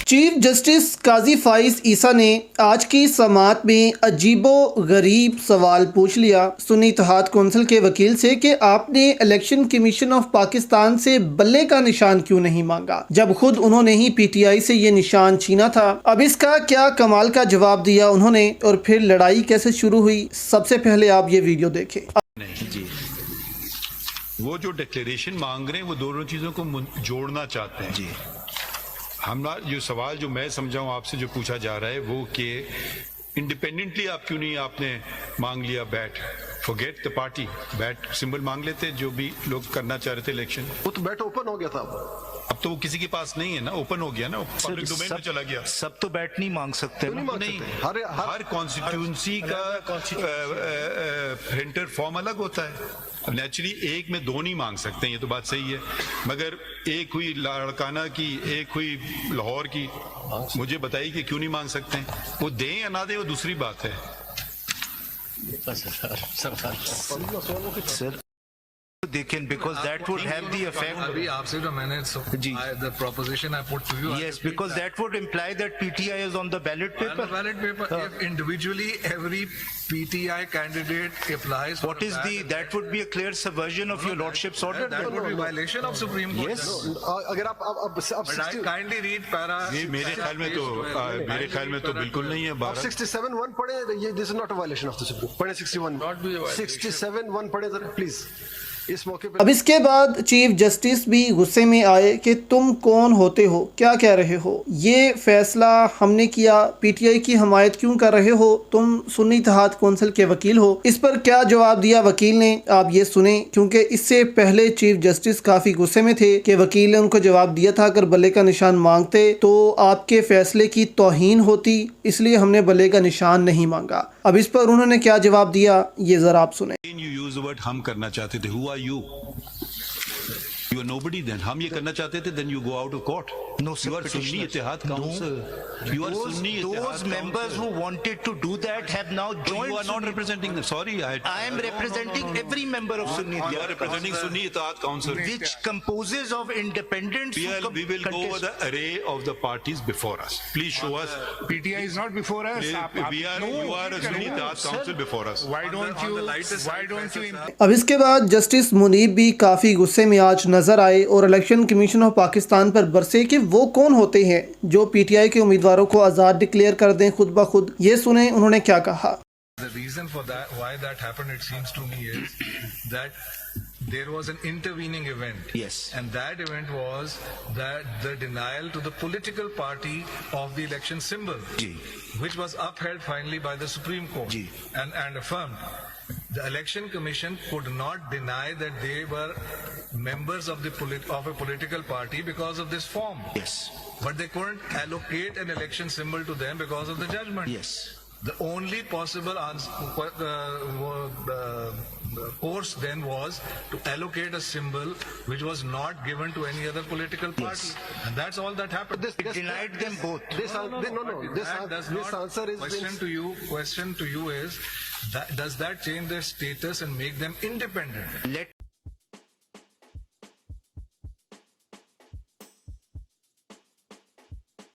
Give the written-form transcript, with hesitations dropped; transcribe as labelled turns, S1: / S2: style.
S1: Chief justice काजी फाइज ईसा ने आज की समाअत में अजीबो गरीब सवाल पूछ लिया सुन्नी इत्तेहाद कौंसिल के वकील से कि आपने इलेक्शन कमीशन ऑफ पाकिस्तान से बल्ले का निशान क्यों नहीं मांगा जब खुद उन्होंने ही पीटीआई से ये निशान छीना था। अब इसका क्या कमाल का जवाब दिया उन्होंने और फिर लड़ाई कैसे शुरू हुई। सबसे पहले आप ये वीडियो देखें।
S2: जी, वो जो डिक्लेरेशन मांग रहे हैं वो दोनों चीजों को जोड़ना चाहते हैं। जी, हमारा जो सवाल जो मैं समझाऊं आपसे जो पूछा जा रहा है वो कि इंडिपेंडेंटली आप क्यों नहीं आपने मांग लिया bat, forget the party, bat symbol मांग लेते जो भी लोग करना चाह रहे थे इलेक्शन।
S3: वो तो बैट ओपन हो गया था,
S2: अब तो वो किसी के पास नहीं है ना, ओपन हो गया ना, पब्लिक डोमेन में चला गया।
S4: सब तो बैट नहीं मांग सकते ना।
S2: नहीं, हर कॉन्स्टिट्यूंसी का प्रिंटर फॉर्म अलग होता है। नेचुरली एक में दो नहीं मांग सकते हैं, ये तो बात सही है, मगर एक हुई लाड़काना की, एक हुई लाहौर की, मुझे बताइए कि क्यों नहीं मांग सकते हैं। वो दें या ना दें वो दूसरी बात है।
S4: Sir they can, because that would have the effect.
S5: अभी आपसे जो मैंने the proposition I put to you.
S4: Yes, because that would imply that PTI is on the ballot paper.
S5: On the ballot paper. If individually every PTI candidate applies.
S4: What is the? That would be a clear subversion of your lordship's order.
S5: That would be violation of Supreme Court.
S4: Yes.
S3: अगर आप
S5: But I kindly read para.
S2: ये मेरे ख्याल में तो बिल्कुल नहीं है।
S3: 67(1) पढ़े, ये this is not a violation of the Supreme. पढ़े 61. 67(1) पढ़े जरा प्लीज। इस मौके पर
S1: अब इसके बाद चीफ जस्टिस भी गुस्से में आए कि तुम कौन होते हो, क्या कह रहे हो, ये फैसला हमने किया, पीटीआई की हमायत क्यों कर रहे हो, तुम सुन्नी इत्तेहाद कौंसिल के वकील हो। इस पर क्या जवाब दिया वकील ने, आप ये सुने, क्योंकि इससे पहले चीफ जस्टिस काफी गुस्से में थे कि वकील ने उनको जवाब दिया था अगर बल्ले का निशान मांगते तो आपके फैसले की तौहीन होती, इसलिए हमने बल्ले का निशान नहीं मांगा। अब इस पर उन्होंने क्या जवाब दिया ये जरा आप सुने।
S2: हम करना चाहते थे, who are you? You are nobody then. हम ये करना चाहते थे, then you go out of court.
S4: No,
S2: you are Sunni Ittehad Council. You are Sunni Ittehad
S4: Those members who wanted to do that have now joined.
S2: You are not representing them. Sorry,
S4: I am representing every member of Sunni.
S2: You are representing Sunni Ittehad Council,
S4: which composes of independents.
S2: We will go over the array of the parties before us. Please show us.
S6: PTI is not before us.
S2: You are a Sunni Ittehad Council before us.
S6: Why don't you?
S1: अब इसके बाद justice Munib भी काफी गुस्से में आज नजर आए और इलेक्शन कमीशन ऑफ पाकिस्तान पर बरसे कि वो कौन होते हैं जो पीटीआई के उम्मीदवारों को आजाद डिक्लेयर कर दें खुद ब खुद। ये सुने उन्होंने क्या कहा।
S5: The reason for that, why that happened, it seems to me, is that there was an intervening event.
S4: Yes.
S5: And that event was that the denial to the political party of the election symbol, which was upheld finally by the Supreme Court and affirmed. The election commission could not deny that they were members of a political party because of this form.
S4: Yes.
S5: But they couldn't allocate an election symbol to them because of the judgment.
S4: Yes.
S5: The only possible course then was to allocate a symbol which was not given to any other political party. Yes. And that's all that happened.
S4: It denied them both.
S3: This answer is
S5: question to you is that, does that change their status and make them independent?
S4: Let